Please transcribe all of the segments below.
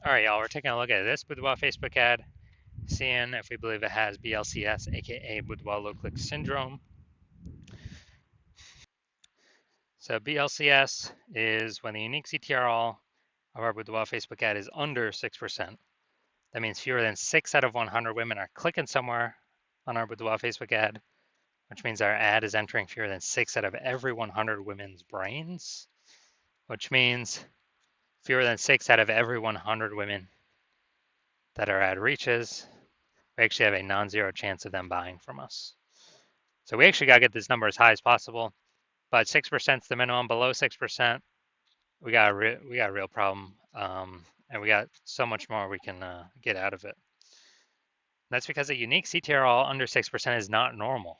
All right, y'all, we're taking a look at this Boudoir Facebook ad, seeing if we believe it has BLCS, aka Boudoir low click syndrome. So BLCS is when the unique CTRL of our Boudoir Facebook ad is under 6%. That means fewer than 6 out of 100 women are clicking somewhere on our Boudoir Facebook ad, which means our ad is entering fewer than 6 out of every 100 women's brains, which means fewer than 6 out of every 100 women that our ad reaches, we actually have a non-zero chance of them buying from us. So we actually got to get this number as high as possible, but 6% is the minimum. Below 6%, we got a real problem, and we got so much more we can get out of it. That's because a unique CTRL under 6% is not normal.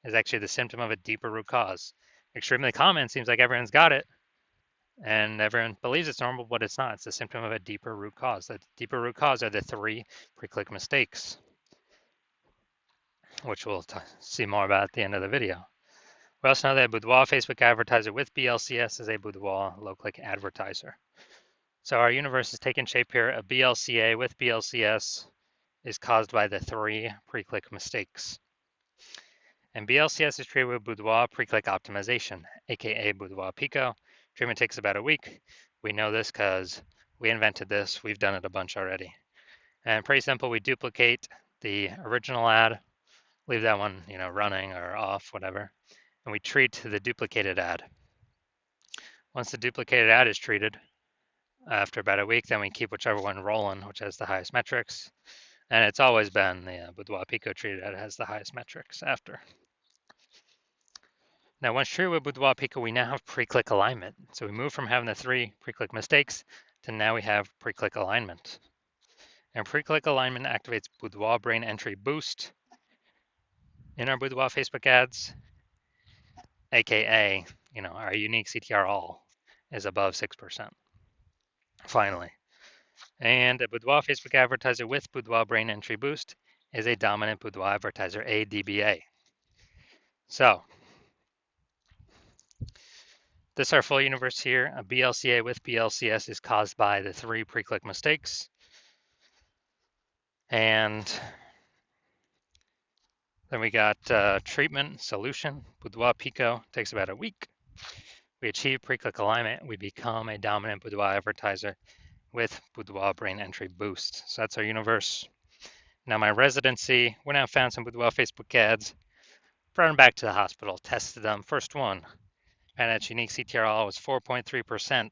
It's actually the symptom of a deeper root cause. Extremely common. Seems like everyone's got it, and everyone believes it's normal, but it's not. It's the symptom of a deeper root cause. The deeper root cause are the 3 pre-click mistakes, which we'll see more about at the end of the video. We also know that a Boudoir Facebook advertiser with BLCS is a Boudoir low-click advertiser. So our universe is taking shape here. A BLCA with BLCS is caused by the 3 pre-click mistakes. And BLCS is treated with Boudoir pre-click optimization, aka Boudoir Pico. Treatment takes about a week. We know this because we invented this. We've done it a bunch already. And pretty simple. We duplicate the original ad, leave that one, running or off, whatever, and we treat the duplicated ad. Once the duplicated ad is treated, after about a week, then we keep whichever one rolling, which has the highest metrics. And it's always been the Boudoir Pico treated ad has the highest metrics after. Now, once treated with Boudoir Pico, we now have pre-click alignment. So we move from having the 3 pre-click mistakes to now we have pre-click alignment. And pre-click alignment activates Boudoir brain entry boost in our Boudoir Facebook ads, aka, our unique CTR all is above 6%. Finally. And a Boudoir Facebook advertiser with Boudoir brain entry boost is a dominant Boudoir advertiser, a DBA. So this is our full universe here. A BLCA with BLCS is caused by the 3 pre-click mistakes. And then we got treatment, solution, Boudoir Pico, takes about a week. We achieve pre-click alignment. We become a dominant Boudoir advertiser with Boudoir brain entry boost. So that's our universe. Now my residency, went out and found some Boudoir Facebook ads, brought them back to the hospital, tested them. First one, and its unique CTRL was 4.3%.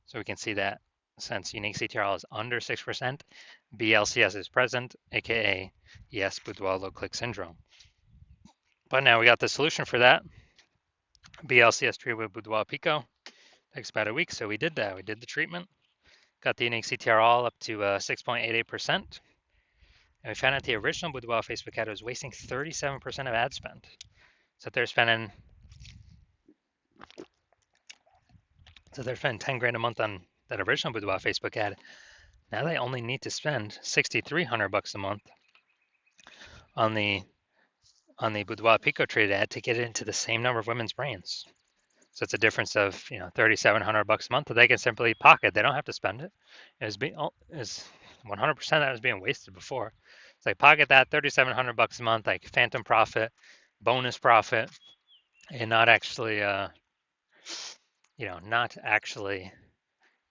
So we can see that since unique CTRL is under 6%, BLCS is present, aka yes, Boudoir low click syndrome. But now we got the solution for that. BLCS treated with Boudoir Pico. Takes about a week, so we did that. We did the treatment, got the unique CTRL up to 6.88%. And we found out the original Boudoir Facebook ad was wasting 37% of ad spend. So they're spending 10 grand a month on that original Boudoir Facebook ad. Now they only need to spend $6,300 a month on the Boudoir Pico trade ad to get it into the same number of women's brains. So it's a difference of $3,700 a month that they can simply pocket. They don't have to spend it. Is 100% that was being wasted before. It's like pocket that $3,700 a month, like phantom profit, bonus profit, and not actually,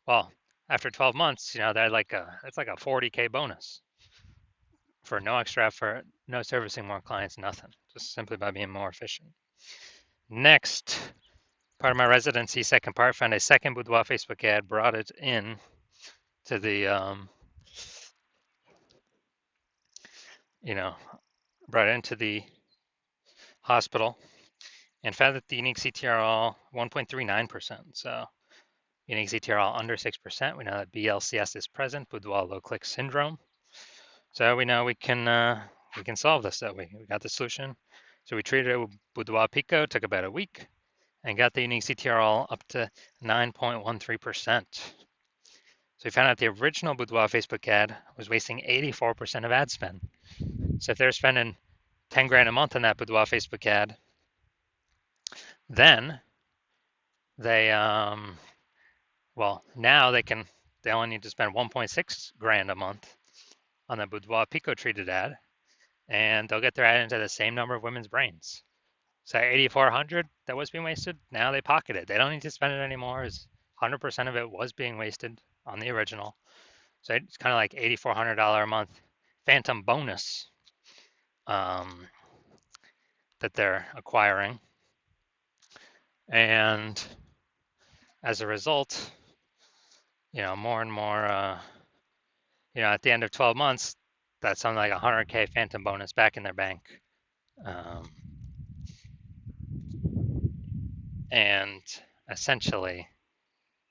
well, after 12 months, they're it's like a 40K bonus for no extra effort, no servicing more clients, nothing, just simply by being more efficient. Next, part of my residency, second part, found a second Boudoir Facebook ad, brought it in to the, brought it into the hospital and found that the unique CTRL 1.39%. So unique CTRL under 6%. We know that BLCS is present, Boudoir low click syndrome. So we know we can solve this that way. We got the solution. So we treated it with Boudoir Pico, took about a week, and got the unique CTRL up to 9.13%. So we found out the original Boudoir Facebook ad was wasting 84% of ad spend. So if they're spending 10 grand a month on that Boudoir Facebook ad, then they, now they can they only need to spend 1.6 grand a month on the Boudoir Pico treated ad, and they'll get their ad into the same number of women's brains. So 8,400 that was being wasted, now they pocket it. They don't need to spend it anymore. 100% of it was being wasted on the original. So it's kind of like $8,400 a month phantom bonus that they're acquiring. And as a result, more and more, at the end of 12 months, that's something like 100K phantom bonus back in their bank. And essentially,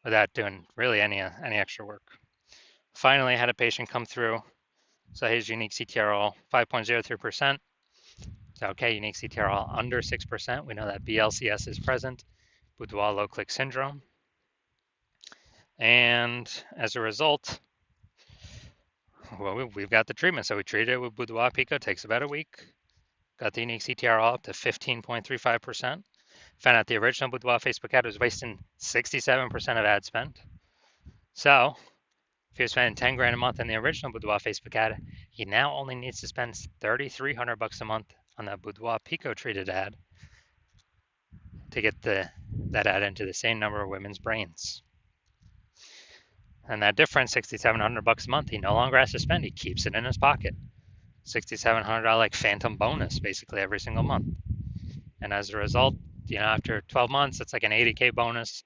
without doing really any extra work. Finally, I had a patient come through. So his unique CTRL 5.03%. So okay, unique CTRL under 6%. We know that BLCS is present, Boudoir low click syndrome. And as a result, well, we've got the treatment. So we treated it with Boudoir Pico, takes about a week. Got the unique CTRL up to 15.35%. Found out the original Boudoir Facebook ad was wasting 67% of ad spend. So if you're spending 10 grand a month on the original Boudoir Facebook ad, he now only needs to spend 3,300 bucks a month on that Boudoir Pico treated ad to get that ad into the same number of women's brains. And that difference, 6,700 bucks a month, he no longer has to spend. He keeps it in his pocket. $6,700 like phantom bonus basically every single month. And as a result, after 12 months, it's like an 80K bonus,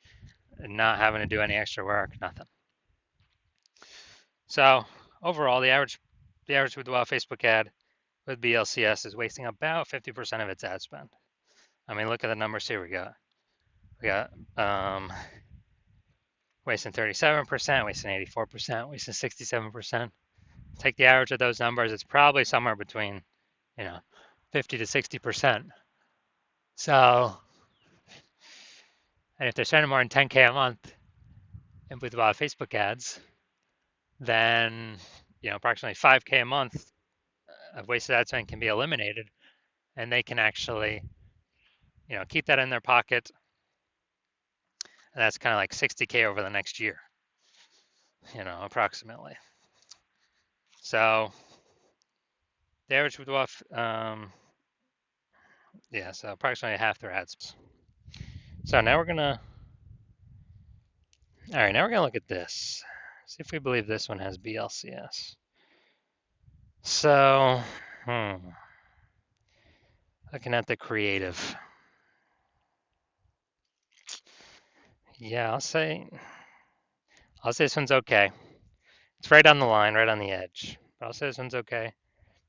not having to do any extra work, nothing. So overall, the average Boudoir Facebook ad with BLCS is wasting about 50% of its ad spend. I mean, look at the numbers here. We got wasting 37%, wasting 84%, wasting 67%. Take the average of those numbers, it's probably somewhere between 50 to 60%. So, and if they're spending more than 10K a month in Boudoir Facebook ads, then approximately 5K a month of wasted ad spend can be eliminated, and they can actually keep that in their pocket. And that's kind of like 60K over the next year, approximately. So the average Boudoir, so approximately half their ad spend. So now we're gonna look at this. See if we believe this one has BLCS. So, looking at the creative. Yeah, I'll say this one's okay. It's right on the line, right on the edge. But I'll say this one's okay.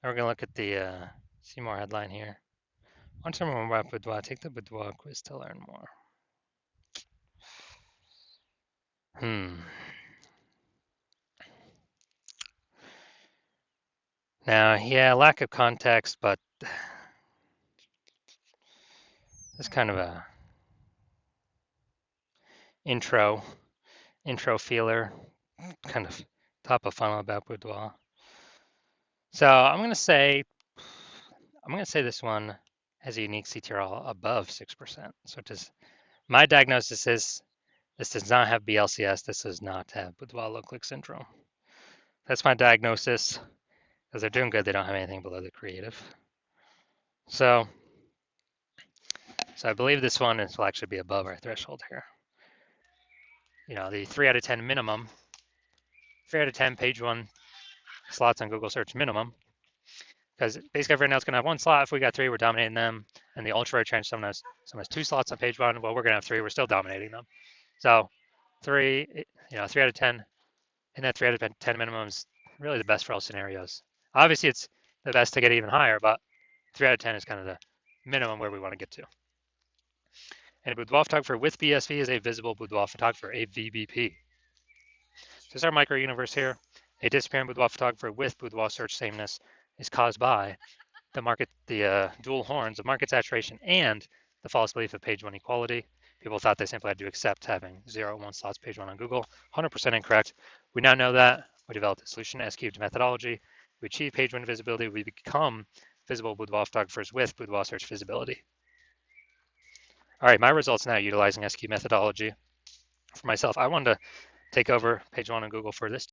Now we're gonna look at the see more headline here. Want to learn more about Boudoir? Take the Boudoir quiz to learn more. Now, yeah, lack of context, but it's kind of a intro feeler, kind of top of funnel about Boudoir. So I'm gonna say this one has a unique CTRL above 6%. So my diagnosis is this does not have BLCS. This does not have Boudoir low click syndrome. That's my diagnosis. Because they're doing good, they don't have anything below the creative. So I believe this one will actually be above our threshold here. The 3 out of 10 minimum, 3 out of 10 page one slots on Google search minimum. Because basically everyone else is going to have one slot. If we got 3, we're dominating them. And the ultra rare trench, someone has 2 slots on page 1. Well, we're going to have 3. We're still dominating them. So 3 out of 10, and that 3 out of 10 minimum is really the best for all scenarios. Obviously, it's the best to get even higher, but 3 out of 10 is kind of the minimum where we want to get to. And a boudoir photographer with BSV is a visible boudoir photographer, a VBP. So this is our micro universe here. A disappearing boudoir photographer with boudoir search sameness is caused by the dual horns of market saturation and the false belief of page 1 equality. People thought they simply had to accept having 0 and 1 slots page 1 on Google. 100% incorrect. We now know that. We developed a solution, S-cubed methodology. We achieve page 1 visibility. We become visible boudoir photographers with boudoir search visibility. All right, my results now utilizing S-cubed methodology. For myself, I wanted to take over page one on Google for this